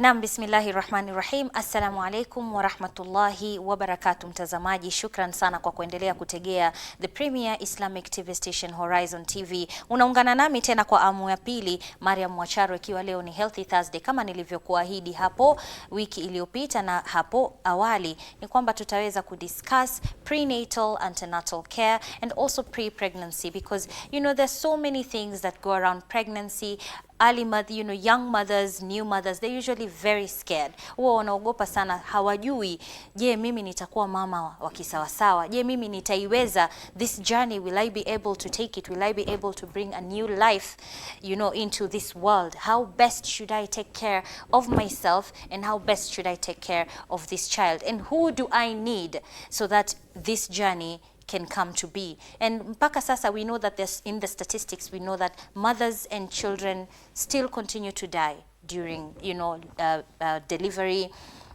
Naam, bismillahirrahmanirrahim. Assalamu alaikum wa rahmatullahi wa barakatuh. Mtazamaji, shukran sana kwa kuendelea kutegea the premier Islamic TV station Horizon TV. Unaungana nami tena kwa amu ya pili, Mariam Mwacharo, ikiwa leo ni Healthy Thursday kama nilivyokuahidi hapo wiki iliyopita na hapo awali, ni kwamba tutaweza kudiscuss prenatal, antenatal care and also pre-pregnancy, because you know there's so many things that go around pregnancy. Early mother, you know, young mothers, new mothers, they're usually very scared. Huwa wanaogopa sana, hawajui, je, mimi nitakuwa mama wa kisawasawa? Je, mimi nitaiweza this journey? Will I be able to take it? Will I be able to bring a new life, you know, into this world? How best should I take care of myself, and how best should I take care of this child? And who do I need so that this journey can come to be? And mpaka sasa we know that there's, in the statistics, we know that mothers and children still continue to die during, you know, delivery,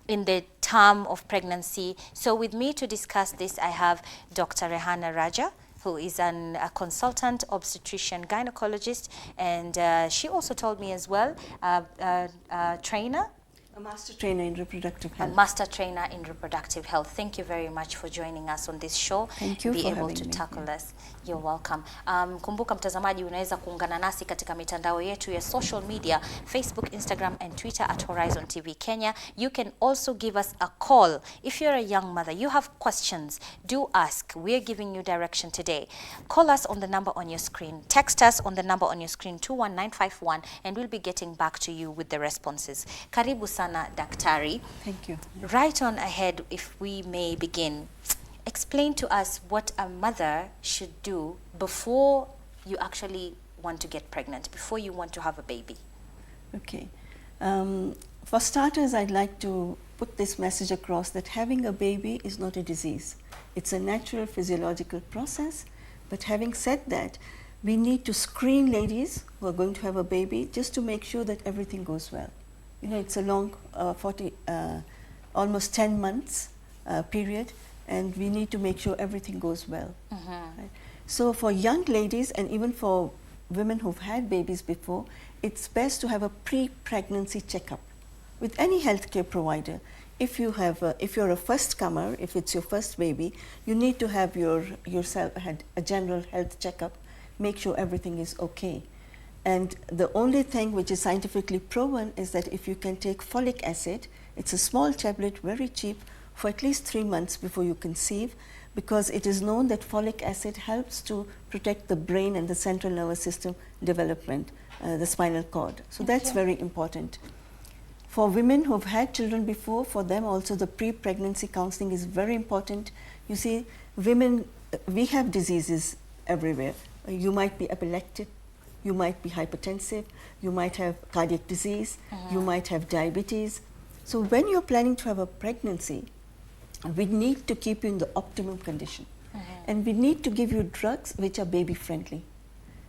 in the term of pregnancy. So with me to discuss this, I have Dr. Rehana Raja, who is a consultant obstetrician gynecologist, and she also told me as well, trainer. A master trainer in reproductive health. A master trainer in reproductive health. Thank you very much for joining us on this show. Thank you Be for able having to me. tackle us. You're welcome. Kumbuka mtazamaji, unaweza kuungana nasi katika mitandao yetu ya social media, Facebook, Instagram and Twitter at Horizontv Kenya. You can also give us a call. If you're a young mother, you have questions, do ask. We're giving you direction today. Call us on the number on your screen. Text us on the number on your screen, 21951, and we'll be getting back to you with the responses. Karibu sana, Daktari. Thank you. Right on ahead, if we may begin. Explain to us what a mother should do before you actually want to get pregnant, before you want to have a baby. Okay. For starters, I'd like to put this message across that having a baby is not a disease. It's a natural physiological process. But having said that, we need to screen ladies who are going to have a baby just to make sure that everything goes well. You know, it's a long, almost 10 months period, and we need to make sure everything goes well. Right? So for young ladies and even for women who've had babies before, it's best to have a pre-pregnancy checkup with any healthcare provider. If you have, if you're a first comer, if it's your first baby, you need to have yourself had a general health checkup, make sure everything is okay. And the only thing which is scientifically proven is that if you can take folic acid, it's a small tablet, very cheap, for at least 3 months before you conceive, because it is known that folic acid helps to protect the brain and the central nervous system development, the spinal cord. So that's very important. For women who've had children before, for them also the pre-pregnancy counseling is very important. You see, women, we have diseases everywhere. You might be epileptic, you might be hypertensive, you might have cardiac disease, you might have diabetes. So when you're planning to have a pregnancy, we need to keep you in the optimum condition. And we need to give you drugs which are baby friendly.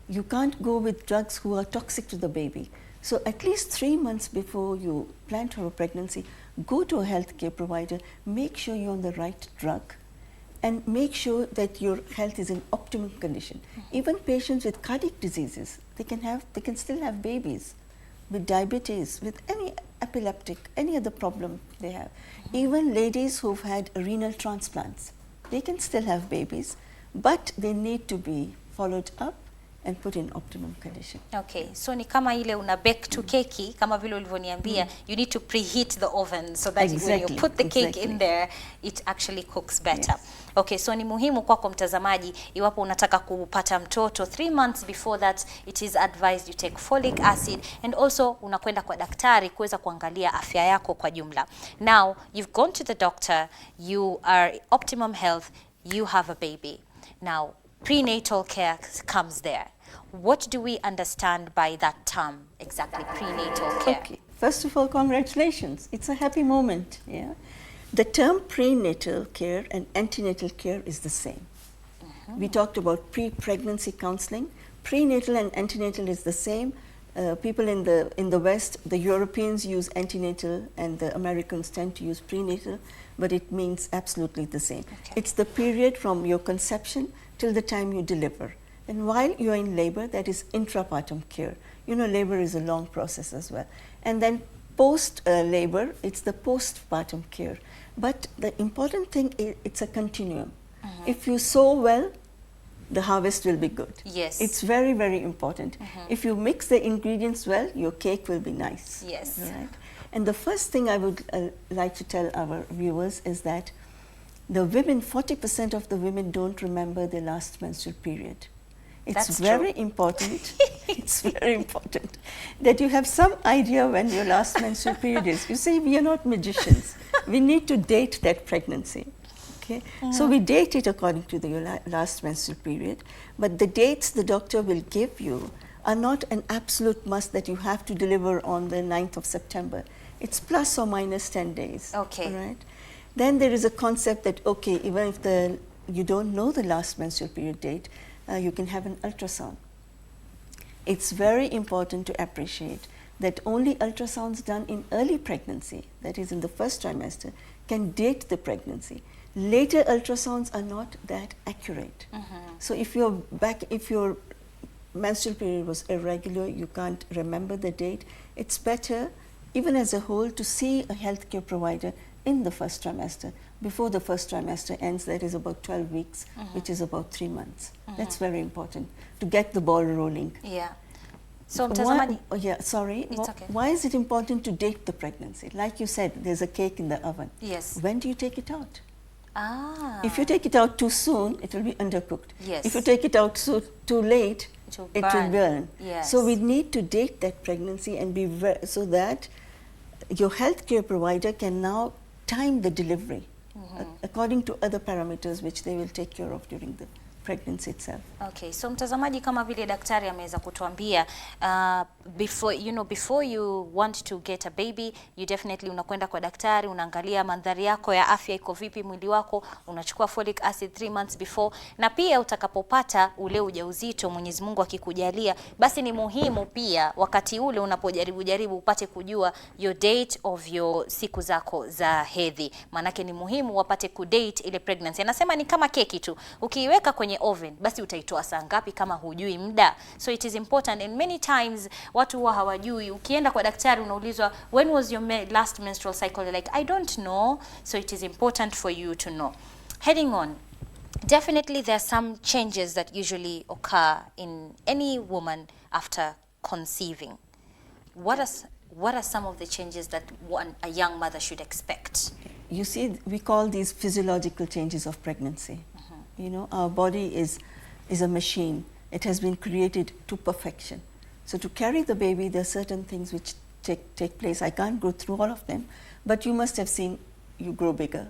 You can't go with drugs who are toxic to the baby. So at least 3 months before you plan to have a pregnancy, go to a healthcare provider, make sure you're on the right drug, and make sure that your health is in optimum condition. Even patients with cardiac diseases, they can still have babies. With diabetes, with any epileptic, any other problem they have. Even ladies who've had renal transplants, they can still have babies, but they need to be followed up and put in optimum condition. Okay, so ni kama ile una bake to keki, kama vile ulivyoniambia, you need to preheat the oven so that when you put the cake in there, it actually cooks better. Yes. Okay, so ni muhimu kwako mtazamaji, iwapo unataka kupata mtoto 3 months before that, it is advised you take folic acid, and also unakwenda kwa daktari kuweza kuangalia afya yako kwa jumla. Now, you've gone to the doctor, you are optimum health, you have a baby. Now, prenatal care comes there. What do we understand by that term exactly, prenatal care? Okay. First of all, congratulations. It's a happy moment. Yeah. The term prenatal care and antenatal care is the same. We talked about pre-pregnancy counseling. Prenatal and antenatal is the same. People in the West, the Europeans use antenatal and the Americans tend to use prenatal, but it means absolutely the same. Okay. It's the period from your conception till the time you deliver. And while you are in labor, that is intrapartum care. You know, labor is a long process as well. And then post-labor, it's the postpartum care. But the important thing is it's a continuum. If you sow well, the harvest will be good. Yes. It's very, very important. If you mix the ingredients well, your cake will be nice. Yes. Right? And the first thing I would like to tell our viewers is that the women, 40% of the women don't remember their last menstrual period. It's That's very true. important. It's very important that you have some idea when your last menstrual period is. You see, we are not magicians. We need to date that pregnancy. Okay? So we date it according to the last menstrual period, but the dates the doctor will give you are not an absolute must that you have to deliver on the 9th of September. It's plus or minus 10 days. Okay. All right? Then there is a concept that, okay, even if you don't know the last menstrual period date, you can have an ultrasound. It's very important to appreciate that only ultrasounds done in early pregnancy, that is in the first trimester, can date the pregnancy. Later ultrasounds are not that accurate. So if your menstrual period was irregular, you can't remember the date, it's better, even as a whole, to see a healthcare provider in the first trimester. Before the first trimester ends, that is about 12 weeks, which is about 3 months. That's very important to get the ball rolling. Yeah. So mtazamaji, It's okay. Why is it important to date the pregnancy? Like you said, there's a cake in the oven. Yes. When do you take it out? Ah. If you take it out too soon, it will be undercooked. Yes. If you take it out too late, it will burn. Yes. So we need to date that pregnancy and be so that your healthcare provider can now time the delivery according to other parameters which they will take care of during the pregnancy itself. Okay, so mtazamaji, kama vile daktari ameweza kutuambia, before you want to get a baby, you definitely unakwenda kwa daktari, unaangalia mandhari yako ya afya iko vipi, mwili wako, unachukua folic acid 3 months before, na pia utakapopata ule ujauzito, Mwenyezi Mungu akikujalia, basi ni muhimu pia wakati ule unapojaribu upate kujua your date of your siku zako za hedhi. Manake ni muhimu wapate kudate ile pregnancy. Anasema ni kama keki tu, ukiiweka kwenye oven basi utaitoa saa ngapi kama hujui muda? So it is important, and many times watu huwa hawajui. Ukienda kwa daktari unaulizwa when was your last menstrual cycle, you're like I don't know. So it is important for you to know. Heading on, definitely there are some changes that usually occur in any woman after conceiving. What are some of the changes that a young mother should expect? You see, we call these physiological changes of pregnancy. You know, our body is a machine. It has been created to perfection. So to carry the baby, there are certain things which take place. I can't go through all of them, but you must have seen you grow bigger,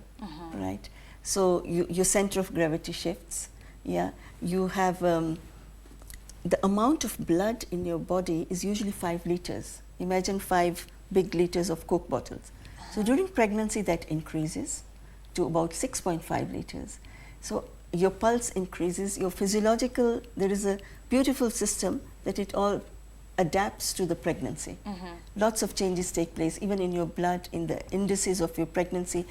right? So your center of gravity shifts. Yeah, you have the amount of blood in your body is usually 5 liters. Imagine 5 big liters of Coke bottles. So during pregnancy, that increases to about 6.5 liters. So your pulse increases, your physiological, there is a beautiful system that it all adapts to the pregnancy. Lots of changes take place, even in your blood, in the indices of your pregnancy.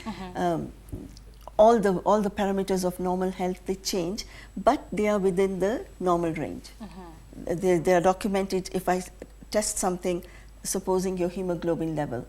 All the parameters of normal health, they change, but they are within the normal range. They are documented. If I test something, supposing your hemoglobin level,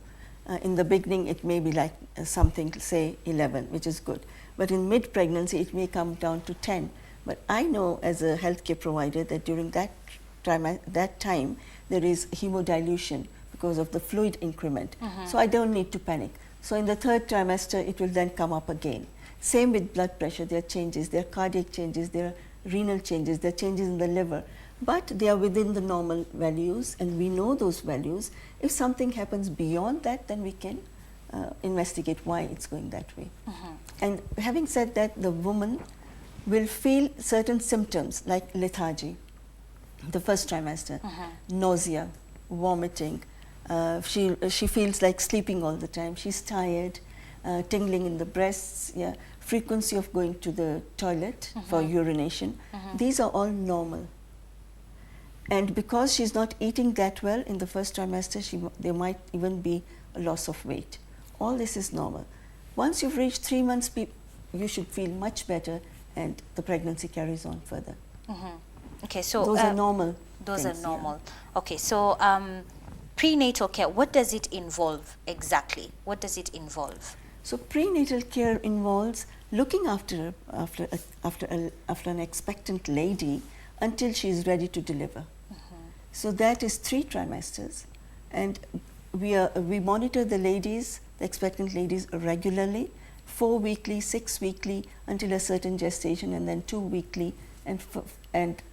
in the beginning it may be like something, say 11, which is good. But in mid-pregnancy, it may come down to 10. But I know as a healthcare provider that during that time, there is hemodilution because of the fluid increment. So I don't need to panic. So in the 3rd trimester, it will then come up again. Same with blood pressure. There are changes, there are cardiac changes, there are renal changes, there are changes in the liver. But they are within the normal values, and we know those values. If something happens beyond that, then we can investigate why it's going that way. And having said that, the woman will feel certain symptoms like lethargy, the first trimester, nausea, vomiting. She feels like sleeping all the time. She's tired, tingling in the breasts, frequency of going to the toilet for urination. These are all normal. And because she's not eating that well in the first trimester, there might even be a loss of weight. All this is normal. Once you've reached 3 months, you should feel much better, and the pregnancy carries on further. Okay, so those are normal. Those things, are normal. Okay, so prenatal care, what does it involve exactly? What does it involve? So prenatal care involves looking after an expectant lady until she is ready to deliver. So that is 3 trimesters, and we monitor the ladies, the expectant ladies, regularly, 4 weekly, 6 weekly, until a certain gestation, and then 2 weekly, and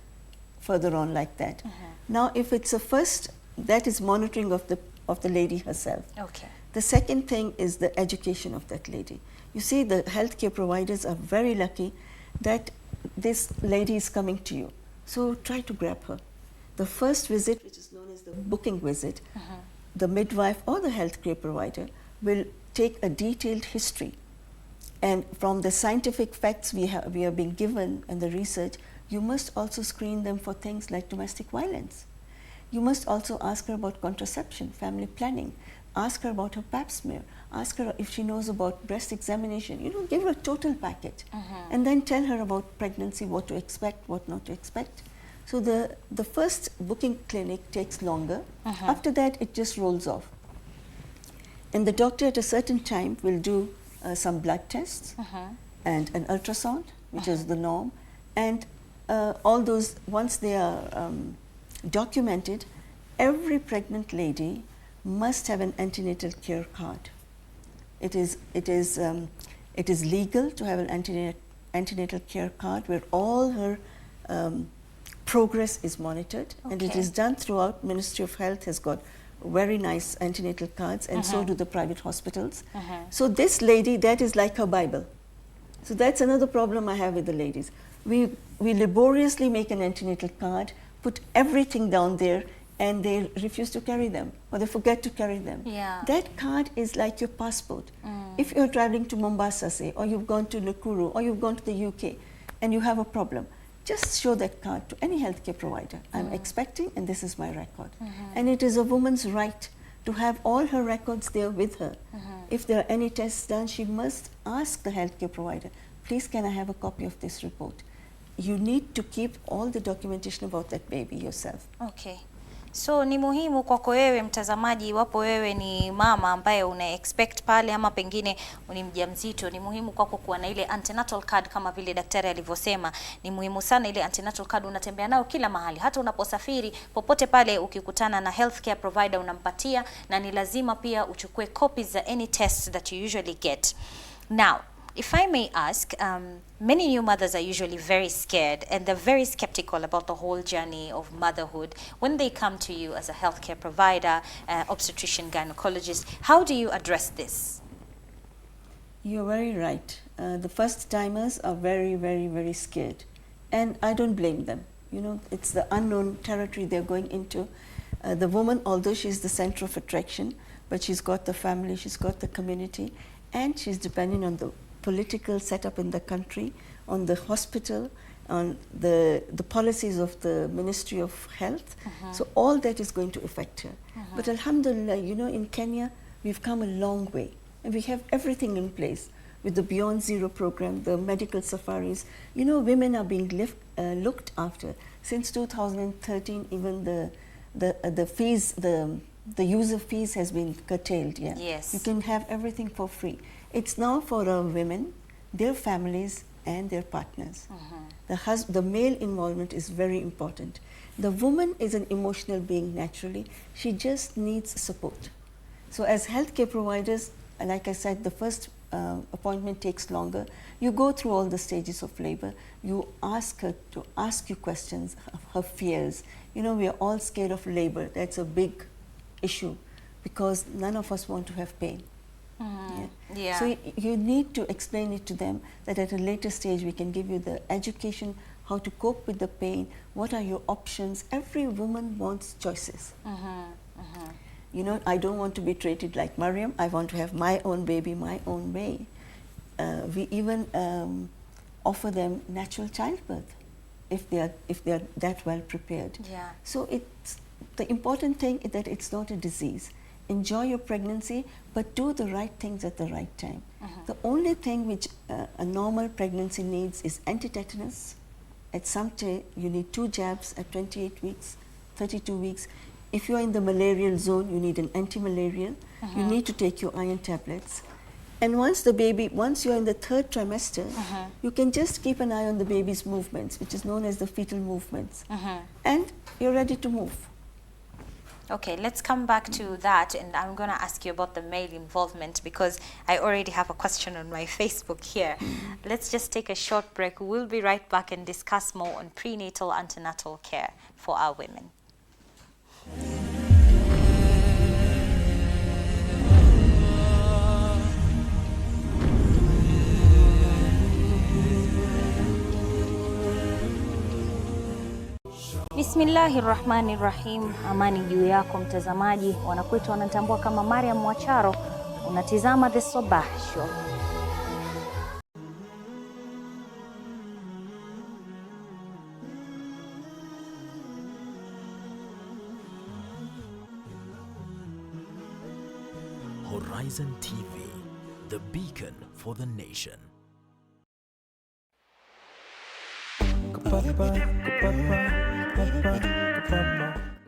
further on like that. Now, if it's a first, that is monitoring of the lady herself. Okay. The second thing is the education of that lady. You see, the healthcare providers are very lucky that this lady is coming to you. So try to grab her. The first visit, which is known as the booking visit, the midwife or the healthcare provider will take a detailed history. And from the scientific facts we are being given and the research, you must also screen them for things like domestic violence. You must also ask her about contraception, family planning. Ask her about her pap smear. Ask her if she knows about breast examination. You know, give her a total package. And then tell her about pregnancy, what to expect, what not to expect. So the first booking clinic takes longer. After that, it just rolls off. And the doctor at a certain time will do some blood tests and an ultrasound, which is the norm. And all those, once they are documented, every pregnant lady must have an antenatal care card. It is legal to have an antenatal care card where all her progress is monitored, and it is done throughout. Ministry of Health has got very nice antenatal cards, and so do the private hospitals. So this lady, that is like her Bible. So that's another problem I have with the ladies. We laboriously make an antenatal card, put everything down there, and they refuse to carry them, or they forget to carry them. Yeah. That card is like your passport. If you're traveling to Mombasa, say, or you've gone to Nakuru, or you've gone to the UK, and you have a problem, just show that card to any healthcare provider. I'm expecting, and this is my record. And it is a woman's right to have all her records there with her. If there are any tests done, she must ask the healthcare provider, please can I have a copy of this report? You need to keep all the documentation about that baby yourself. Okay. So ni muhimu kwako wewe mtazamaji, iwapo wewe ni mama ambaye una expect pale ama pengine ni mjamzito, ni muhimu kwako kuwa na ile antenatal card kama vile daktari alivyosema. Ni muhimu sana ile antenatal card, unatembea nayo kila mahali, hata unaposafiri popote pale, ukikutana na healthcare provider unampatia, na ni lazima pia uchukue copies za any tests that you usually get. Now, if I may ask, many new mothers are usually very scared and they're very skeptical about the whole journey of motherhood when they come to you as a healthcare provider, obstetrician, gynecologist. How do you address this? You're very right. The first timers are very, very, very scared. And I don't blame them. You know, it's the unknown territory they're going into. The woman, although she's the center of attraction, but she's got the family, she's got the community, and she's depending on the political setup in the country, on the hospital, on the policies of the Ministry of Health. So all that is going to affect her. But alhamdulillah, you know, in Kenya, we've come a long way. And we have everything in place with the Beyond Zero program, the medical safaris. You know, women are being looked after. Since 2013, even the fees, the user fees has been curtailed. Yeah? Yes. You can have everything for free. It's now for women, their families, and their partners. The male involvement is very important. The woman is an emotional being naturally. She just needs support. So as healthcare providers, like I said, the first appointment takes longer. You go through all the stages of labor. You ask her to ask you questions of her fears. You know, we are all scared of labor. That's a big issue because none of us want to have pain. Yeah. So you need to explain it to them that at a later stage we can give you the education, how to cope with the pain, what are your options. Every woman wants choices. You know, I don't want to be treated like Mariam. I want to have my own baby, my own way. We even offer them natural childbirth if they are that well prepared. Yeah. So it's the important thing is that it's not a disease. Enjoy your pregnancy, but do the right things at the right time. The only thing which a normal pregnancy needs is anti-tetanus. At some time, you need 2 jabs at 28 weeks, 32 weeks. If you're in the malarial zone, you need an anti-malarial. You need to take your iron tablets. And once you're in the 3rd trimester, you can just keep an eye on the baby's movements, which is known as the fetal movements. And you're ready to move. Okay, let's come back to that, and I'm going to ask you about the male involvement because I already have a question on my Facebook here. Let's just take a short break. We'll be right back and discuss more on prenatal antenatal care for our women. Bismillahirrahmanirrahim. Amani juu yako mtazamaji. Wanakwetu wanatambua kama Mariam Mwacharo. Unatizama The Sabah Show. Horizon TV, the beacon for the nation.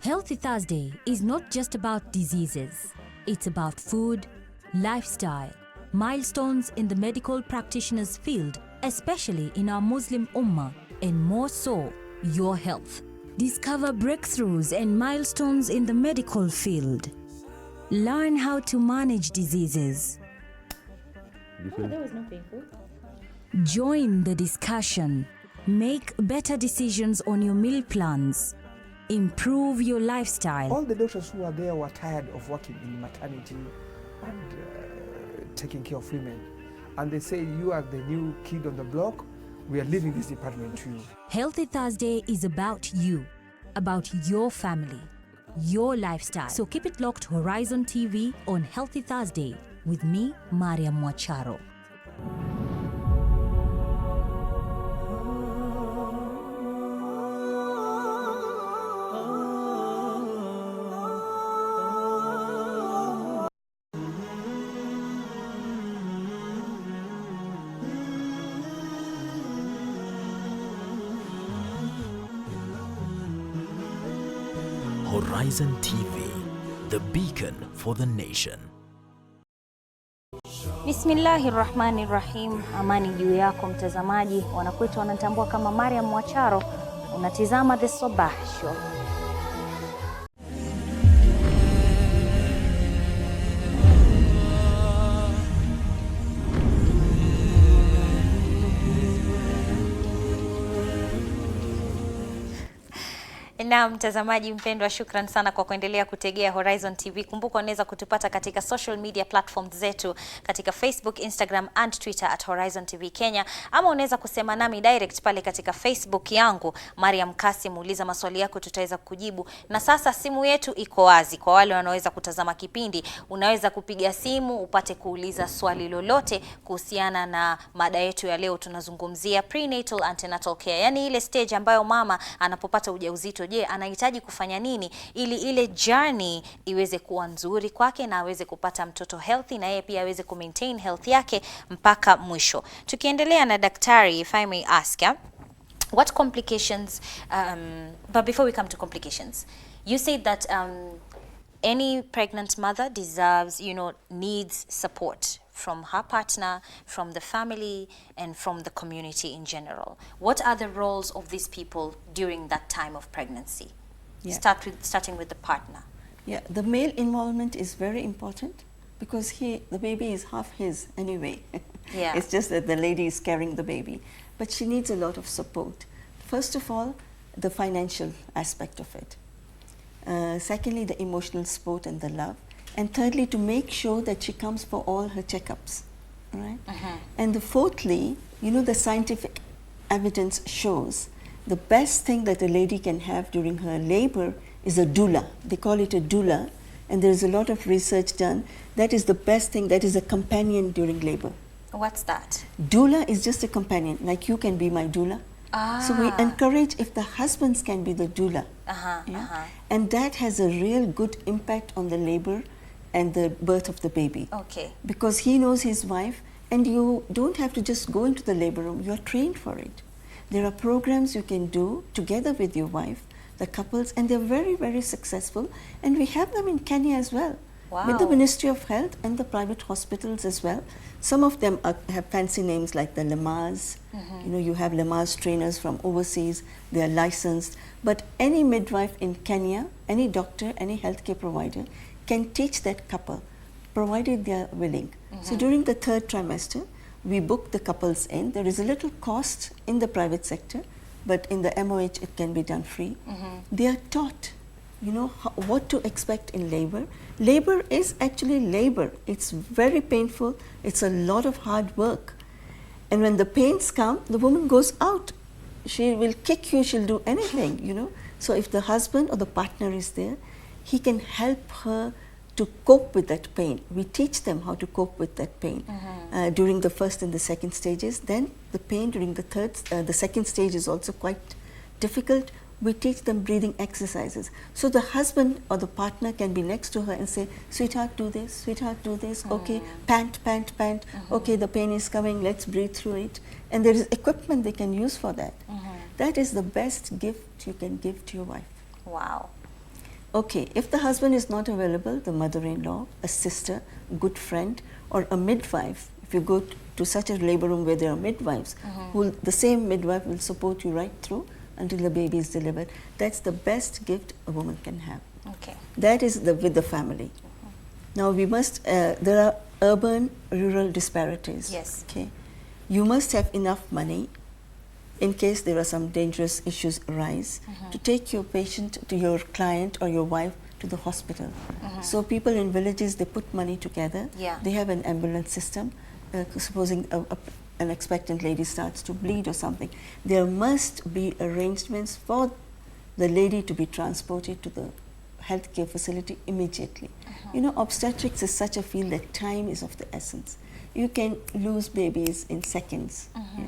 Healthy Thursday is not just about diseases. It's about food, lifestyle, milestones in the medical practitioner's field, especially in our Muslim Ummah, and more so, your health. Discover breakthroughs and milestones in the medical field. Learn how to manage diseases. There was no painful. Join the discussion. Make better decisions on your meal plans. Improve your lifestyle. All the doctors who are there were tired of working in maternity and taking care of women. And they say, you are the new kid on the block. We are leaving this department to you. Healthy Thursday is about you, about your family, your lifestyle. So keep it locked Horizon TV on Healthy Thursday with me, Mariam Mwacharo. Horizon TV, the beacon for the nation. Bismillahirrahmanirrahim. Amani juu yako mtazamaji. Wanakwetu wanatambua kama Mariam Mwacharo. Unatizama The Sabah Show. Na mtazamaji mpendwa, shukran sana kwa kuendelea kutegea Horizon TV. Kumbuka unaweza kutupata katika social media platforms zetu katika Facebook, Instagram and Twitter @HorizonTV Kenya, ama unaweza kusema nami direct pale katika Facebook yangu Mariam Kasim. Uliza maswali yako, tutaweza kujibu. Na sasa simu yetu iko wazi kwa wale wanaoweza kutazama kipindi. Unaweza kupiga simu upate kuuliza swali lolote kuhusiana na mada yetu ya leo. Tunazungumzia prenatal antenatal care, yani ile stage ambayo mama anapopata ujauzito. Je, anahitaji kufanya nini ili ile journey iweze kuwa nzuri kwake na aweze kupata mtoto healthy na yeye pia aweze kumaintain health yake mpaka mwisho. Tukiendelea na daktari, if I may ask, what complications, but before we come to complications, you said that any pregnant mother deserves, needs support from her partner, from the family, and from the community in general. What are the roles of these people during that time of pregnancy? Yeah. Starting with the partner. Yeah, the male involvement is very important because the baby is half his anyway. Yeah. It's just that the lady is carrying the baby. But she needs a lot of support. First of all, the financial aspect of it. Secondly, the emotional support and the love. And thirdly, to make sure that she comes for all her checkups, right? And fourthly, the scientific evidence shows the best thing that a lady can have during her labor is a doula. They call it a doula, and there's a lot of research done. That is the best thing, that is a companion during labor. What's that? Doula is just a companion, like you can be my doula. So we encourage if the husbands can be the doula. And that has a real good impact on the labor and the birth of the baby. Okay. Because he knows his wife, and you don't have to just go into the labor room, you're trained for it. There are programs you can do together with your wife the couples, and they're very, very successful. And we have them in Kenya as well, with the Wow. Ministry of Health and the private hospitals as well. Some of them have fancy names like the Lamas. You know, you have Lamas trainers from overseas. They are licensed. But any midwife in Kenya, any doctor, any healthcare provider can teach that couple, provided they are willing. So during the 3rd trimester, we book the couples in. There is a little cost in the private sector, but in the MOH it can be done free. They are taught, you know, what to expect in labor. Labor is actually labor. It's very painful. It's a lot of hard work. And when the pains come, the woman goes out. She will kick you, she'll do anything, you know. So if the husband or the partner is there, he can help her to cope with that pain. We teach them how to cope with that pain during the 1st and the 2nd stages. Then the pain during the 2nd stage is also quite difficult. We teach them breathing exercises. So the husband or the partner can be next to her and say, sweetheart, do this, sweetheart, do this, okay, pant, pant, pant, okay, the pain is coming, let's breathe through it. And there is equipment they can use for that. That is the best gift you can give to your wife. Wow. Okay, if the husband is not available, the mother-in-law, a sister, good friend, or a midwife, if you go to such a labor room where there are midwives, the same midwife will support you right through until the baby is delivered. That's the best gift a woman can have. Okay. That is with the family. Now we must, there are urban-rural disparities. Yes. Okay. You must have enough money in case there are some dangerous issues arise, to take your patient, to your client or your wife to the hospital. So people in villages, they put money together. Yeah. They have an ambulance system. Supposing an expectant lady starts to bleed or something, there must be arrangements for the lady to be transported to the healthcare facility immediately. You know, obstetrics is such a field that time is of the essence. You can lose babies in seconds. Yeah.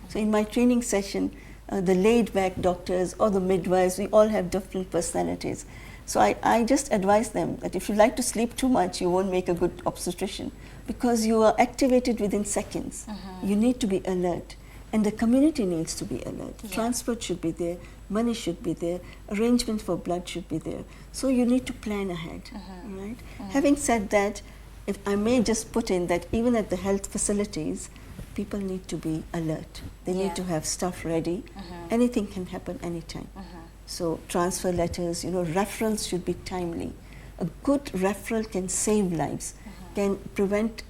So in my training session, the laid-back doctors or the midwives, we all have different personalities. So I just advise them that if you like to sleep too much, you won't make a good obstetrician, because you are activated within seconds. You need to be alert, and the community needs to be alert. Yeah. Transport should be there, money should be there, arrangement for blood should be there. So you need to plan ahead, right? Having said that, if I may just put in that even at the health facilities, people need to be alert. They Yeah. need to have stuff ready. Anything can happen anytime. So transfer letters, you know, referrals should be timely. A good referral can save lives, can prevent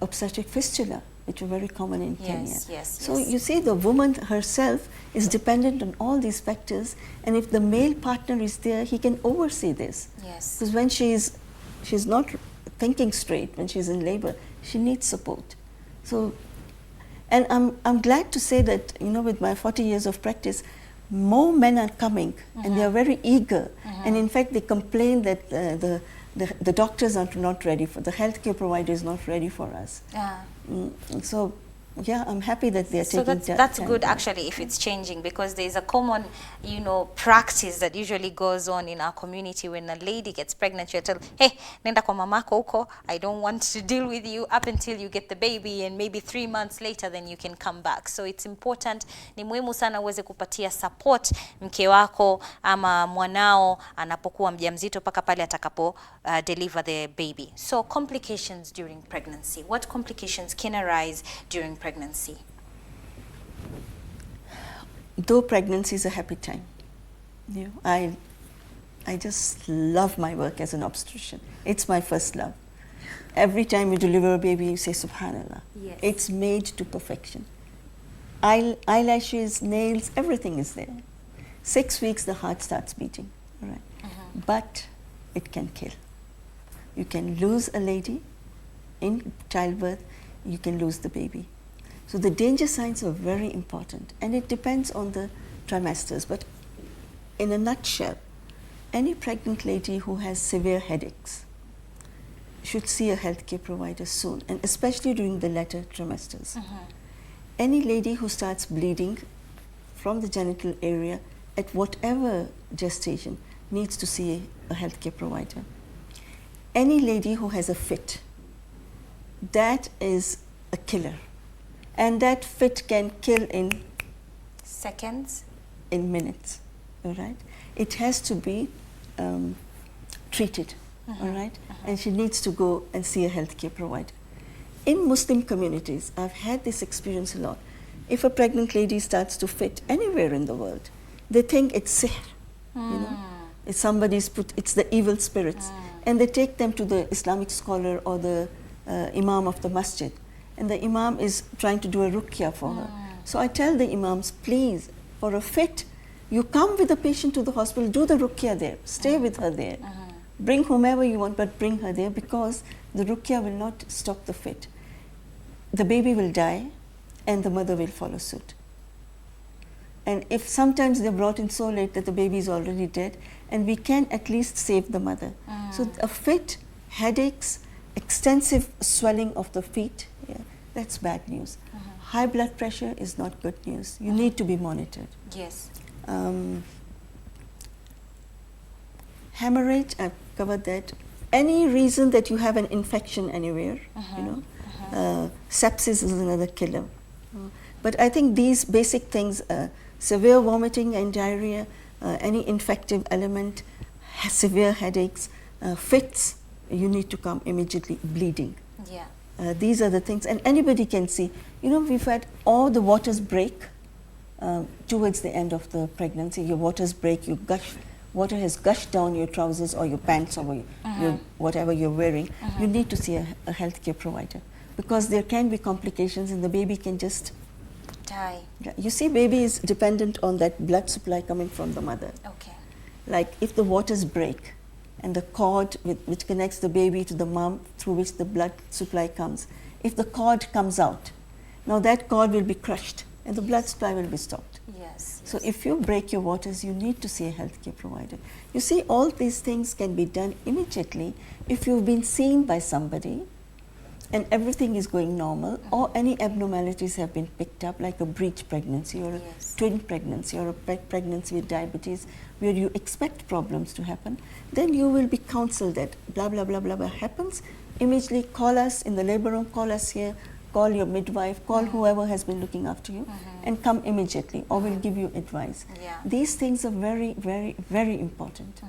obstetric fistula, which are very common in Kenya. So you see, the woman herself is dependent on all these factors, and if the male partner is there, he can oversee this. Yes. Because when she's not thinking straight, when she's in labor, she needs support. So, and I'm glad to say that, you know, with my 40 years of practice, more men are coming, and they are very eager. And in fact, they complain that the doctors are not ready for, the healthcare provider is not ready for us. So, yeah, I'm happy that they are So taking that's good actually if it's changing, because there's a common, you know, practice that usually goes on in our community. When a lady gets pregnant, you're told, hey, nenda kwa mamako huko, I don't want to deal with you up until you get the baby, and maybe 3 months later then you can come back. So it's important, ni muhimu sana uweze kupatia support mke wako ama mwanao anapokuwa mjamzito mpaka pale atakapo deliver the baby. So complications during pregnancy. What complications can arise during pregnancy? Though pregnancy is a happy time, you know, I just love my work as an obstetrician. It's my first love. Every time you deliver a baby, you say, Subhanallah. Yes. It's made to perfection. Eyelashes, nails, everything is there. 6 weeks, the heart starts beating. All right. But it can kill. You can lose a lady in childbirth, you can lose the baby. So the danger signs are very important, and it depends on the trimesters. But in a nutshell, any pregnant lady who has severe headaches should see a healthcare provider soon, and especially during the latter trimesters. Any lady who starts bleeding from the genital area at whatever gestation needs to see a healthcare provider. Any lady who has a fit, that is a killer. And that fit can kill in Seconds? in minutes. all right? It has to be treated, all right? And she needs to go and see a healthcare provider. In Muslim communities, I've had this experience a lot. If a pregnant lady starts to fit anywhere in the world, they think it's sihr, you know? It's somebody's it's the evil spirits. And they take them to the Islamic scholar or the imam of the masjid. And the imam is trying to do a ruqya for her. So I tell the imams, please, for a fit, you come with the patient to the hospital, do the ruqya there, stay with her there. Bring whomever you want, but bring her there, because the ruqya will not stop the fit. The baby will die and the mother will follow suit. And if sometimes they're brought in so late that the baby is already dead, and we can at least save the mother. So a fit, headaches, extensive swelling of the feet, that's bad news. High blood pressure is not good news. You need to be monitored. Yes. Hemorrhage, I've covered that. Any reason that you have an infection anywhere, you know, sepsis is another killer. But I think these basic things, severe vomiting and diarrhea, any infective element, severe headaches, fits, you need to come immediately. Bleeding. Yeah. These are the things, and anybody can see. You know, we've had all the waters break towards the end of the pregnancy. Your waters break, you gush, water has gushed down your trousers or your pants or your, whatever you're wearing. You need to see a healthcare provider, because there can be complications and the baby can just die. You see, baby is dependent on that blood supply coming from the mother. Okay. Like if the waters break and the cord which connects the baby to the mom, through which the blood supply comes, if the cord comes out, now that cord will be crushed and the blood supply will be stopped. Yes. So if you break your waters, you need to see a healthcare provider. You see, all these things can be done immediately if you've been seen by somebody and everything is going normal, or any abnormalities have been picked up, like a breech pregnancy or a twin pregnancy or a pregnancy with diabetes, where you expect problems to happen, then you will be counseled that blah, blah, blah, blah, blah happens. Immediately call us in the labor room, call us here, call your midwife, call whoever has been looking after you, and come immediately, or we'll give you advice. Yeah. These things are very, very, very important.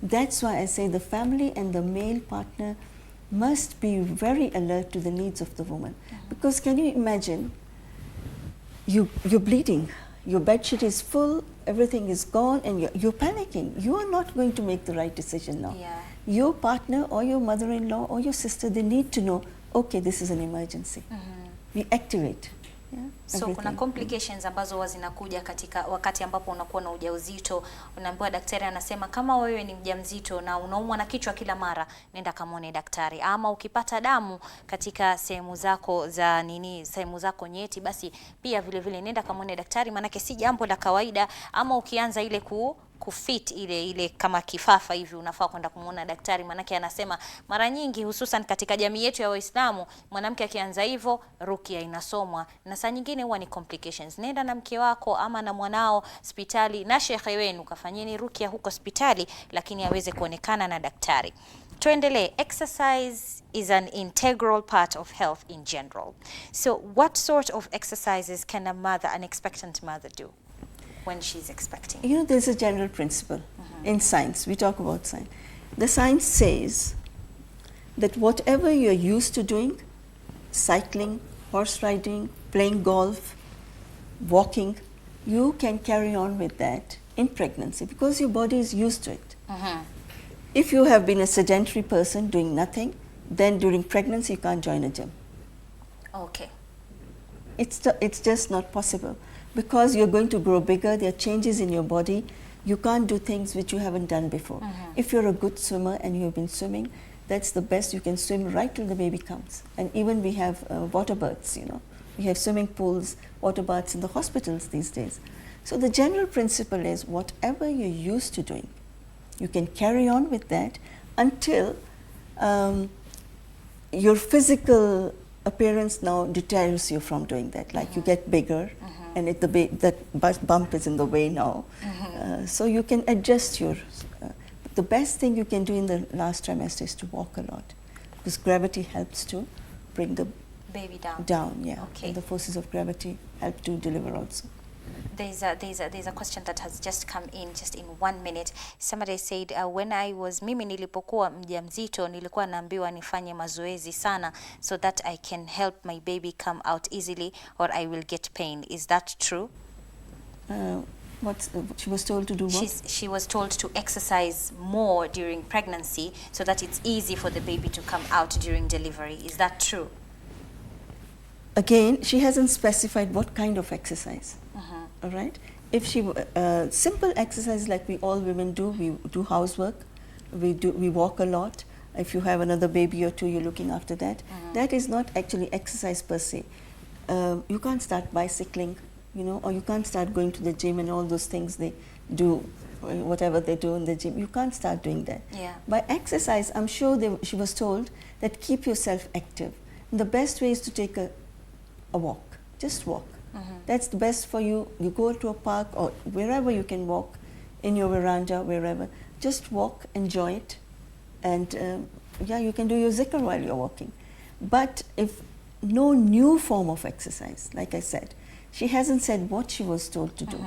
That's why I say the family and the male partner must be very alert to the needs of the woman. Because can you imagine, you're bleeding, your bedsheet is full, everything is gone, and you're panicking. You are not going to make the right decision now. Yeah. Your partner or your mother-in-law or your sister, they need to know, okay, this is an emergency. We activate. So kuna complications ambazo huwa zinakuja katika wakati ambapo unakuwa na ujauzito. Unaambiwa, daktari anasema kama wewe ni mjamzito na unaumwa na kichwa kila mara, nenda kamwone daktari. Ama ukipata damu katika sehemu zako za sehemu zako nyeti, basi pia vile vile nenda kamwone daktari, manake si jambo la kawaida. Ama ukianza ile kufit ile kama kifafa hivi, unafaa kwenda kumuona daktari, manake anasema mara nyingi, hususan katika jamii yetu ya Waislamu, mwanamke akianza hivyo ruqya inasomwa, na saa nyingine huwa ni complications. Nenda na mke wako ama na mwanao hospitali, na shekhe wenu kafanyeni ruqya huko hospitali, lakini aweze kuonekana na daktari. Tuendelee. Exercise is an integral part of health in general. So what sort of exercises can an expectant mother do when she's expecting? You know, there's a general principle in science. We talk about science. The science says that whatever you're used to doing, cycling, horse riding, playing golf, walking, you can carry on with that in pregnancy, because your body is used to it. If you have been a sedentary person doing nothing, then during pregnancy you can't join a gym. Okay. It's just not possible, because you're going to grow bigger, there are changes in your body, you can't do things which you haven't done before. If you're a good swimmer and you've been swimming, that's the best. You can swim right till the baby comes. And even we have water baths, you know. We have swimming pools, water baths in the hospitals these days. So the general principle is, whatever you're used to doing, you can carry on with that until your physical appearance now deters you from doing that. Like you get bigger, and that bump is in the way now. So you can adjust your... the best thing you can do in the last trimester is to walk a lot, because gravity helps to bring the Baby down. down, yeah. Okay. And the forces of gravity help to deliver also. There's a question that has just come in just in 1 minute. Somebody said when I was mimi nilipokuwa mjamzito nilikuwa naambiwa nifanye mazoezi sana so that I can help my baby come out easily or I will get pain. Is that true? She was told to do what? She was told to exercise more during pregnancy so that it's easy for the baby to come out during delivery. Is that true? Again, she hasn't specified what kind of exercise. All right. If she simple exercise like we all women do, we do housework, we walk a lot. If you have another baby or two, you're looking after that. That is not actually exercise per se. You can't start bicycling, you know, or you can't start going to the gym and all those things they do, whatever they do in the gym. You can't start doing that. Yeah. By exercise, I'm sure she was told that keep yourself active. And the best way is to take a walk. Just walk. That's the best for you. You go to a park or wherever you can walk, in your veranda, wherever. Just walk, enjoy it. And yeah, you can do your zikr while you're walking. But if no new form of exercise, like I said, she hasn't said what she was told to do.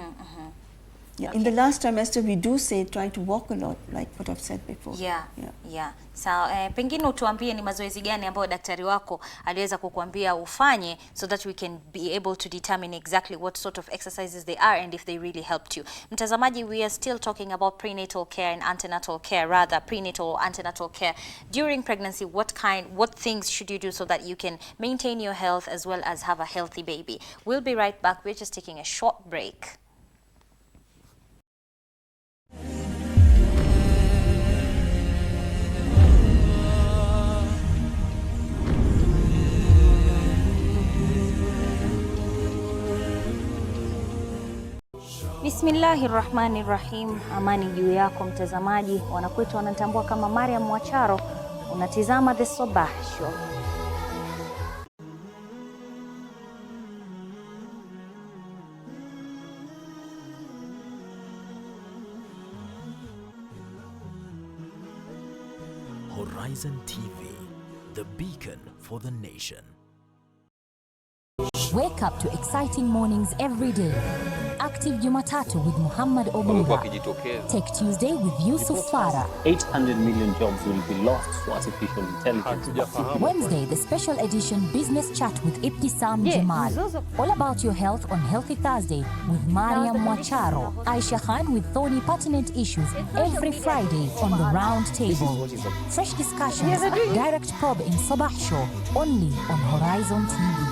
Yeah, okay. In the last trimester, we do say try to walk a lot, like what I've said before. Yeah. Sawa, pengine utuambie ni mazoezi gani ambayo daktari wako aliweza kukuambia ufanye so that we can be able to determine exactly what sort of exercises they are and if they really helped you. Mtazamaji, we are still talking about prenatal care and antenatal care, rather prenatal or antenatal care. During pregnancy, what things should you do so that you can maintain your health as well as have a healthy baby? We'll be right back. We're just taking a short break. Bismillahirrahmanirrahim. Amani juu yako mtazamaji. Wanakwetu wanatambua kama Mariam Mwacharo. Unatizama The Sabah Show. Horizon TV, the beacon for the nation. Wake up to exciting mornings every day. Active Jumatatu with Muhammad Obumba. Tech Tuesday with Yusuf Farah. 800 million jobs will be lost to artificial intelligence. Wednesday, the special edition Business Chat with Ibtisam Jamal. All about your health on Healthy Thursday with Mariam Mwacharo. Aisha Khan with thorny pertinent issues every Friday on the round table. Fresh discussions, direct probe in Sabah Show, only on Horizon TV.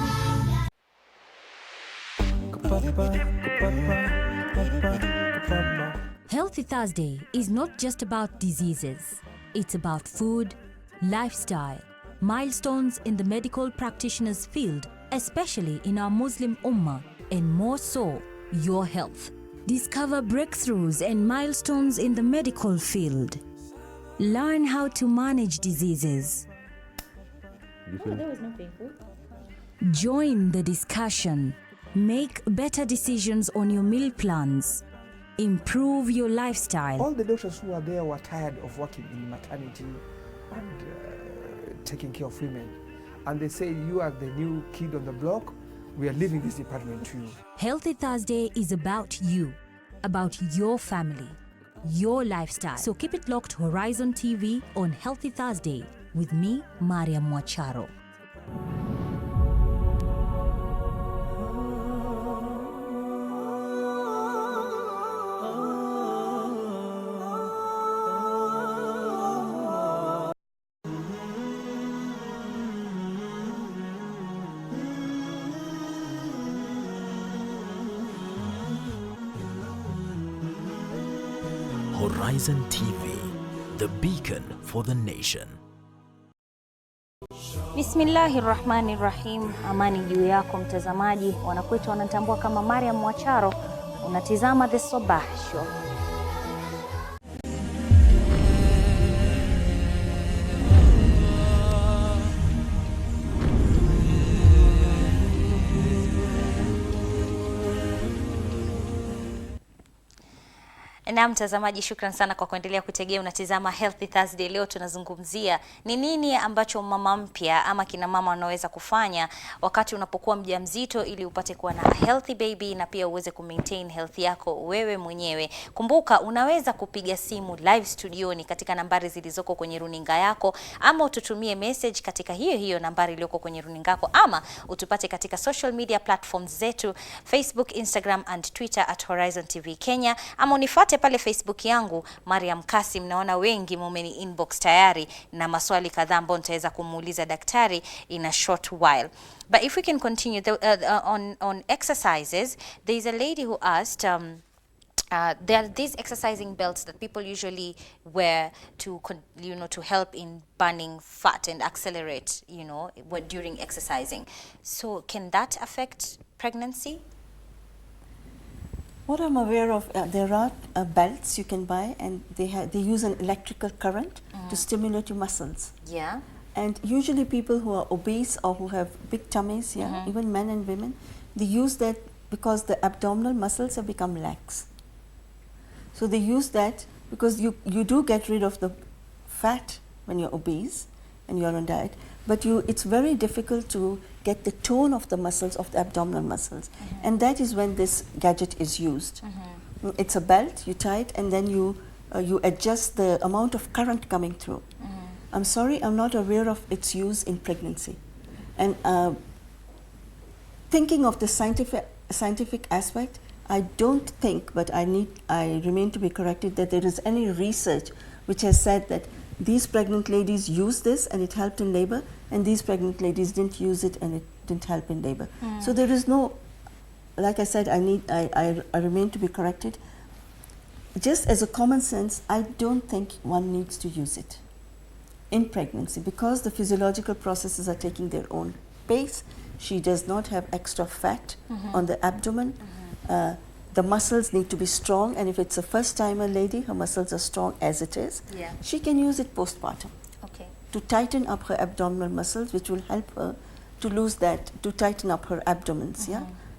Healthy Thursday is not just about diseases. It's about food, lifestyle, milestones in the medical practitioner's field, especially in our Muslim Ummah, and more so, your health. Discover breakthroughs and milestones in the medical field. Learn how to manage diseases. Join the discussion. Make better decisions on your meal plans. Improve your lifestyle. All the doctors who are there were tired of working in maternity and taking care of women. And they say, you are the new kid on the block. We are leaving this department to you. Healthy Thursday is about you, about your family, your lifestyle. So keep it locked Horizon TV on Healthy Thursday with me, Mariam Mwacharo. Horizon TV, the beacon for the nation. Bismillahirrahmanirrahim. Amani juu yako mtazamaji. Wanakwetu wanatambua kama Mariam Mwacharo. Unatizama The Sabah Show. Na mtazamaji, shukran sana kwa kuendelea kutegea. Unatizama Healthy Thursday. Leo tunazungumzia ni nini ambacho mama mpya ama kina mama wanaweza kufanya wakati unapokuwa mjamzito ili upate kuwa na a healthy baby na pia uweze kumaintain health yako wewe mwenyewe. Kumbuka unaweza kupiga simu live studioni katika nambari zilizoko kwenye runinga yako, ama ututumie message katika hiyo nambari iliyoko kwenye runinga yako, ama utupate katika social media platforms zetu Facebook, Instagram and Twitter @Horizontv Kenya, ama unifuate pale Facebook yangu Mariam Kasim. Naona wengi mumeni inbox tayari na maswali kadhaa ambayo nitaweza kumuuliza daktari in a short while. But if we can continue on exercises, there is a lady who asked there are these exercising belts that people usually wear to to help in burning fat and accelerate during exercising. So can that affect pregnancy? What I'm aware of, there are belts you can buy, and they use an electrical current to stimulate your muscles. Yeah. And usually people who are obese or who have big tummies, even men and women, they use that because the abdominal muscles have become lax. So they use that because you do get rid of the fat when you're obese and you're on diet, but it's very difficult to get the tone of the muscles, of the abdominal muscles. And that is when this gadget is used. It's a belt, you tie it, and then you adjust the amount of current coming through. I'm sorry, I'm not aware of its use in pregnancy. And thinking of the scientific aspect, I don't think, but I remain to be corrected, that there is any research which has said that these pregnant ladies use this and it helped in labor, and these pregnant ladies didn't use it and it didn't help in labor. So there is no, like I said, I remain to be corrected. Just as a common sense, I don't think one needs to use it in pregnancy because the physiological processes are taking their own pace. She does not have extra fat on the abdomen. The muscles need to be strong, and if it's a first-timer lady, her muscles are strong as it is. Yeah. She can use it postpartum to tighten up her abdominal muscles, which will help her to lose that, to tighten up her abdomens,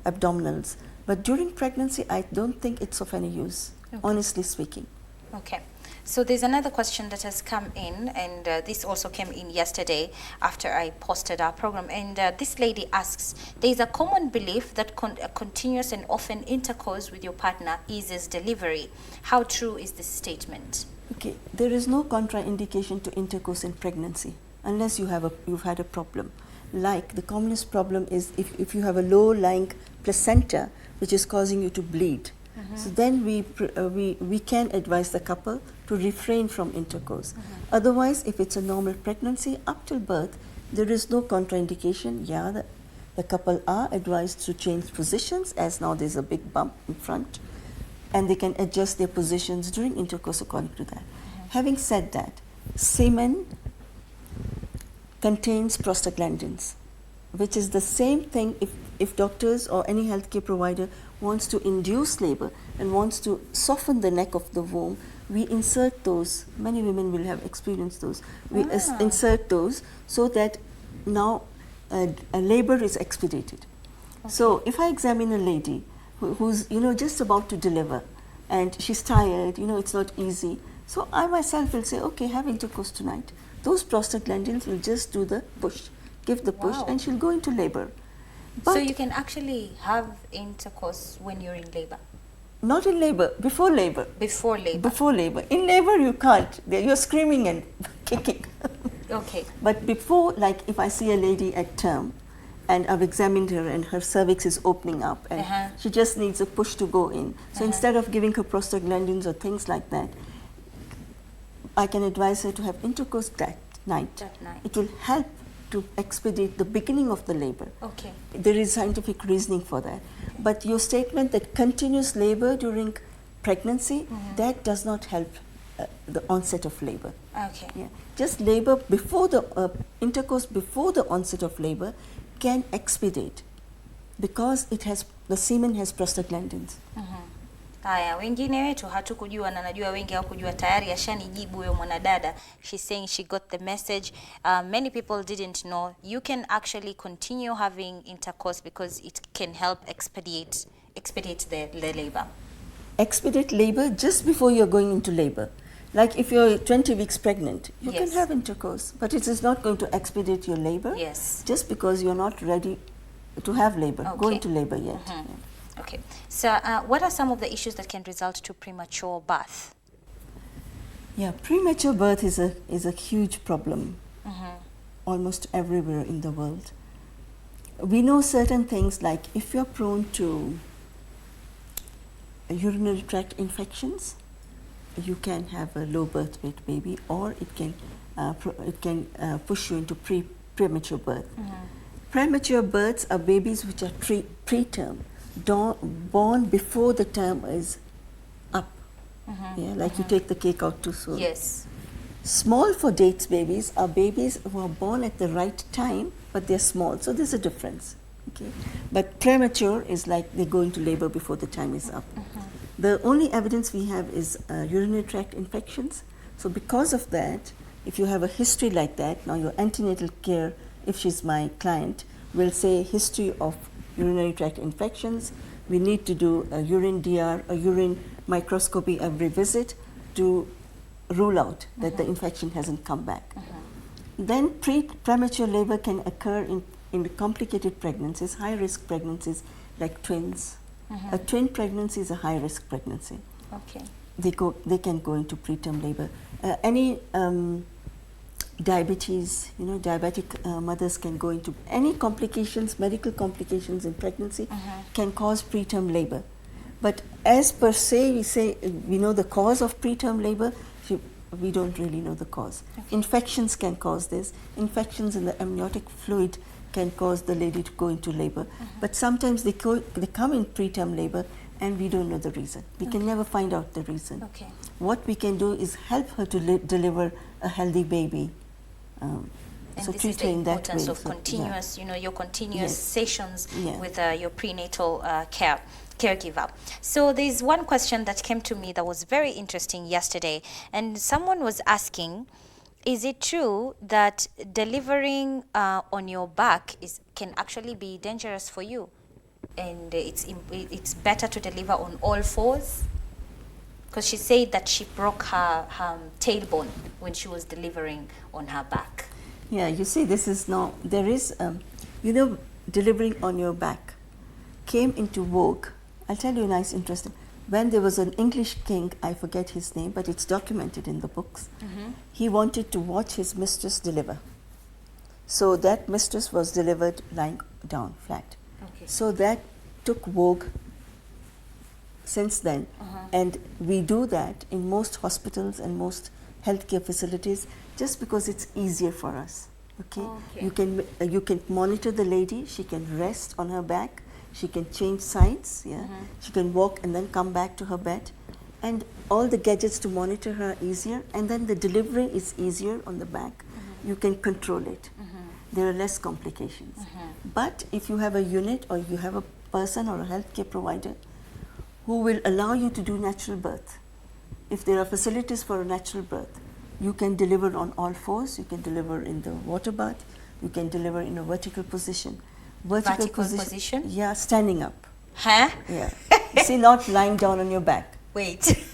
abdominals. But during pregnancy, I don't think it's of any use, honestly speaking. Okay. So there's another question that has come in, and this also came in yesterday after I posted our program. And this lady asks, there is a common belief that continuous and often intercourse with your partner eases delivery. How true is this statement? Okay, there is no contraindication to intercourse in pregnancy unless you've had a problem. Like the commonest problem is if you have a low-lying placenta which is causing you to bleed. So then we can advise the couple to refrain from intercourse. Otherwise, if it's a normal pregnancy up till birth, there is no contraindication. Yeah, the couple are advised to change positions, as now there's a big bump in front, and they can adjust their positions during intercourse according to that. Having said that, semen contains prostaglandins, which is the same thing if doctors or any healthcare provider wants to induce labor and wants to soften the neck of the womb, we insert those. Many women will have experienced those. We insert those so that now a labor is expedited. So if I examine a lady who's just about to deliver and she's tired, it's not easy, so I myself will say, okay, have intercourse tonight. Those prostaglandins will just do the push, give the push, and she'll go into labor. But so you can actually have intercourse when you're in labor? Not in labor, before labor. Before labor? Before labor. In labor you can't. You're screaming and kicking. Okay. But before, like if I see a lady at term and I've examined her and her cervix is opening up and she just needs a push to go in. So instead of giving her prostaglandins or things like that, I can advise her to have intercourse that night. It will help to expedite the beginning of the labor. Okay. There is scientific reasoning for that. But your statement that continuous labor during pregnancy, that does not help the onset of labor. Okay. Yeah. Just labor before the intercourse before the onset of labor can expedite because the semen has prostaglandins. Haya, wengine wetu hatukujua na najua wengi hawakujua, tayari ashanijibu huyo mwanadada. She's saying she got the message. Many people didn't know. You can actually continue having intercourse because it can help expedite the labor. expedite labor just before you're going into labor. Like if you're 20 weeks pregnant, you can Yes. have intercourse, but it is not going to expedite your labor Yes. just because you're not ready to have labor, go Okay. into labor yet. Okay. So, what are some of the issues that can result to premature birth? Yeah, premature birth is a huge problem almost everywhere in the world. We know certain things like if you're prone to urinary tract infections, you can have a low birth weight baby, or it can push you into premature birth. Premature births are babies which are preterm, born before the term is up. Yeah, like you take the cake out too soon. Yes. Small for dates babies are babies who are born at the right time, but they're small, so there's a difference. Okay, but premature is like they go into labor before the time is up. The only evidence we have is urinary tract infections. So because of that, if you have a history like that, now your antenatal care, if she's my client, will say history of urinary tract infections. We need to do a urine DR, a urine microscopy every visit to rule out that the infection hasn't come back. Then premature labor can occur in complicated pregnancies, high-risk pregnancies like twins. A twin pregnancy is a high-risk pregnancy. Okay. They can go into preterm labor. Any diabetes, diabetic mothers can go into any complications, medical complications in pregnancy can cause preterm labor. But as per se, we know the cause of preterm labor. We don't really know the cause. Okay. Infections can cause this. Infections in the amniotic fluid can cause the lady to go into labor. But sometimes they come in preterm labor and we don't know the reason. We can never find out the reason. Okay. What we can do is help her to deliver a healthy baby. And So this treat is the her in that importance way. of So, yeah. continuous, your continuous Yes. sessions Yeah. with your prenatal caregiver. So there's one question that came to me that was very interesting yesterday, and someone was asking, is it true that delivering on your back can actually be dangerous for you, and it's better to deliver on all fours? Because she said that she broke her tailbone when she was delivering on her back. Yeah, you see, there is, delivering on your back came into vogue. I'll tell you a nice, interesting. When there was an English king, I forget his name, but it's documented in the books. He wanted to watch his mistress deliver. So that mistress was delivered lying down flat. Okay. So that took vogue since then. And we do that in most hospitals and most healthcare facilities just because it's easier for us. Okay? Okay. You can monitor the lady, she can rest on her back, she can change sides, she can walk and then come back to her bed, and all the gadgets to monitor her are easier, and then the delivery is easier on the back. You can control it. There are less complications. But if you have a unit or you have a person or a healthcare provider who will allow you to do natural birth, if there are facilities for a natural birth, you can deliver on all fours, you can deliver in the water bath, you can deliver in a vertical position. Vertical position? Yeah, standing up. Huh? Yeah. You see, not lying down on your back. Wait.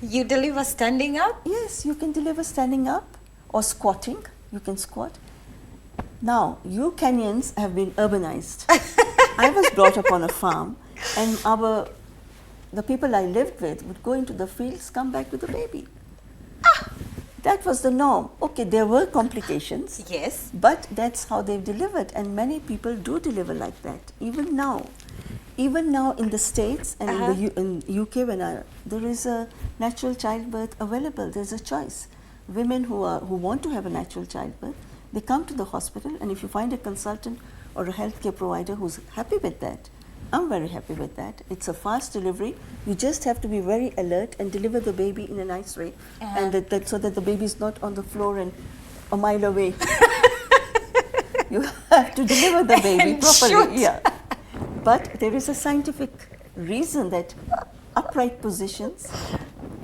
You deliver standing up? Yes, you can deliver standing up or squatting. You can squat. Now, you Kenyans have been urbanized. I was brought up on a farm, and the people I lived with would go into the fields, come back with a baby. That was the norm. Okay, there were complications. Yes. But that's how they've delivered, and many people do deliver like that, even now. Even now in the States and in the UK, there is a natural childbirth available. There's a choice. Women who want to have a natural childbirth, they come to the hospital, and if you find a consultant or a healthcare provider who's happy with that, I'm very happy with that. It's a fast delivery. You just have to be very alert and deliver the baby in a nice way, and so that the baby is not on the floor and a mile away. You have to deliver the baby properly. Shoot. Yeah. But there is a scientific reason that upright positions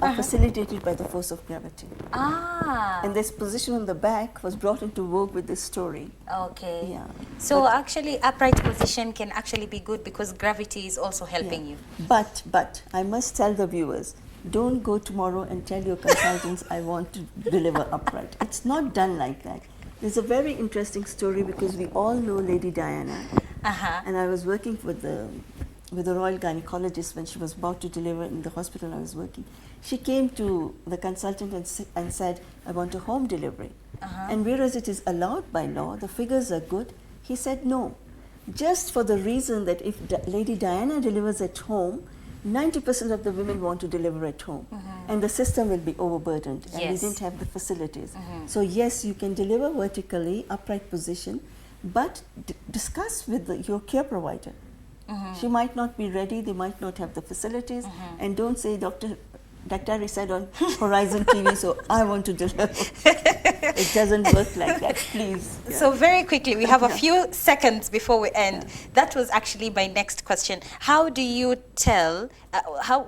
are facilitated by the force of gravity. Ah. And this position on the back was brought into vogue with this story. Okay. Yeah. So actually, upright position can actually be good because gravity is also helping you. But I must tell the viewers, don't go tomorrow and tell your consultants I want to deliver upright. It's not done like that. There's a very interesting story because we all know Lady Diana. And I was working with the royal gynecologist when she was about to deliver in the hospital I was working. She came to the consultant and said, I want a home delivery. And whereas it is allowed by law, the figures are good, he said no. Just for the reason that if Lady Diana delivers at home, 90% of the women want to deliver at home. And the system will be overburdened. And we didn't have the facilities. So yes, you can deliver vertically, upright position, but discuss with your care provider. She might not be ready, they might not have the facilities, and don't say, Dr. said on Horizon TV, so I want to deliver. It doesn't work like that, please. Yeah. So very quickly, we have a few seconds before we end. That was actually my next question. How do you tell, how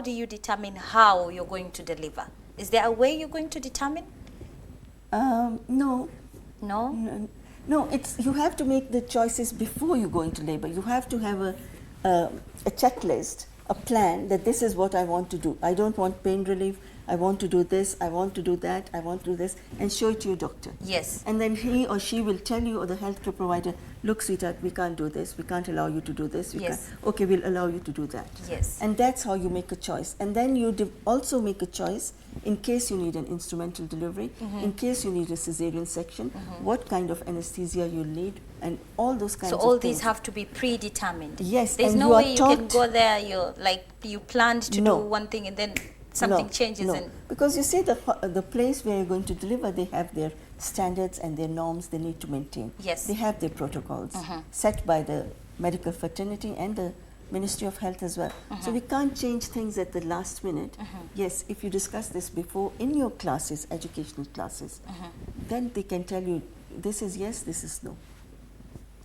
do you determine how you're going to deliver? Is there a way you're going to determine? No. No? No, you have to make the choices before you go into labor. You have to have a checklist, a plan that this is what I want to do. I don't want pain relief. I want to do this. I want to do that. I want to do this, and show it to your doctor. Yes. And then he or she will tell you, or the healthcare provider, look, sweetheart, we can't do this. We can't allow you to do this. Yes. Okay, we'll allow you to do that. Yes. And that's how you make a choice. And then you also make a choice in case you need an instrumental delivery, in case you need a cesarean section, what kind of anesthesia you need, and all those kinds of things. So all these have to be predetermined. Yes. There's and no way you can go there, you planned to do one thing and then something changes. No, because you see the place where you're going to deliver, they have their standards and their norms they need to maintain. Yes. They have their protocols set by the medical fraternity and the Ministry of Health as well. So we can't change things at the last minute. Yes, if you discuss this before in your classes, educational classes, then they can tell you this is yes, this is no.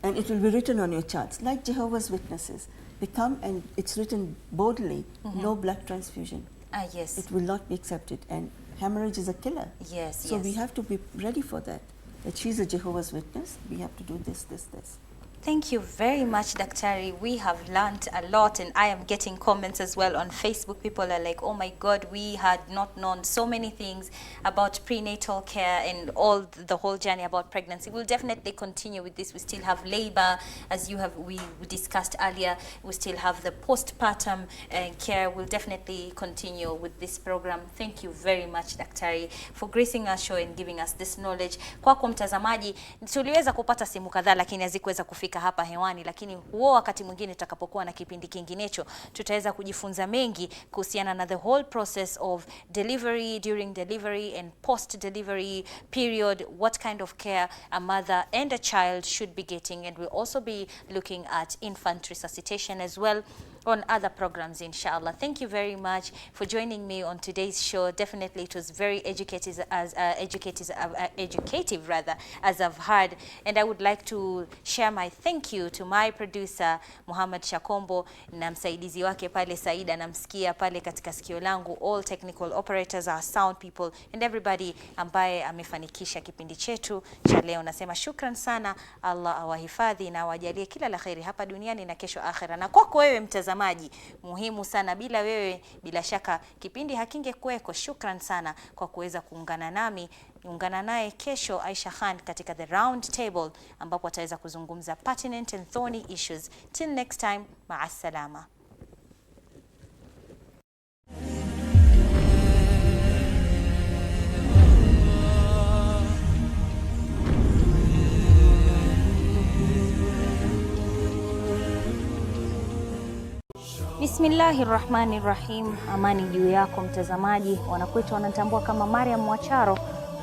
And it will be written on your charts, like Jehovah's Witnesses. They come and it's written boldly, no blood transfusion. Yes. It will not be accepted, and hemorrhage is a killer. Yes, so we have to be ready for that. That she's a Jehovah's Witness, we have to do this, this, this. Thank you very much, Daktari. We have learned a lot, and I am getting comments as well on Facebook. People are like, oh my God, we had not known so many things about prenatal care and the whole journey about pregnancy. We'll definitely continue with this. We still have labor, as we discussed earlier. We still have the postpartum care. We'll definitely continue with this program. Thank you very much, Daktari, for gracing our show and giving us this knowledge. Kwako mtazamaji, tuliweza kupata simu kadhaa lakini hazikuweza kufika hapa hewani, lakini huo wakati mwingine tutakapokuwa na kipindi kinginecho tutaweza kujifunza mengi kuhusiana na the whole process of delivery, during delivery and post delivery period, what kind of care a mother and a child should be getting, and we'll also be looking at infant resuscitation as well on other programs, inshallah. Thank you very much for joining me on today's show. Definitely it was very educative as I've heard, and I would like to share my thank you to my producer Muhammad Shakombo na msaidizi wake pale Saida, namsikia pale katika sikio langu, all technical operators, our sound people and everybody ambaye amefanikisha kipindi chetu cha leo. Nasema shukran sana, Allah awahifadhi na awajalie kila la kheri hapa duniani na kesho akhera. Na kwako wewe mtazamaji, muhimu sana, bila wewe bila shaka kipindi hakingekuweko. Shukran sana kwa kuweza kuungana nami. Ungana naye kesho Aisha Khan katika The Round Table ambapo ataweza kuzungumza pertinent and thorny issues. Till next time, ma'assalama. Bismillahirrahmanirrahim. Amani juu yako mtazamaji. Wanakwetu wanatambua kama Mariam Mwacharo.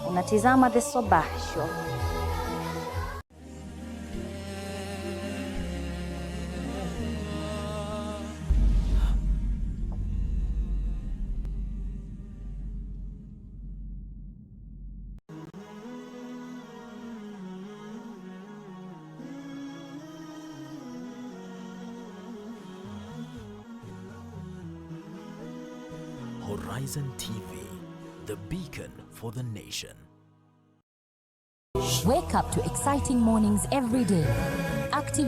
Unatizama The Sabah Show. Horizon TV, the beacon for the nation. Wake up to exciting mornings every day. Active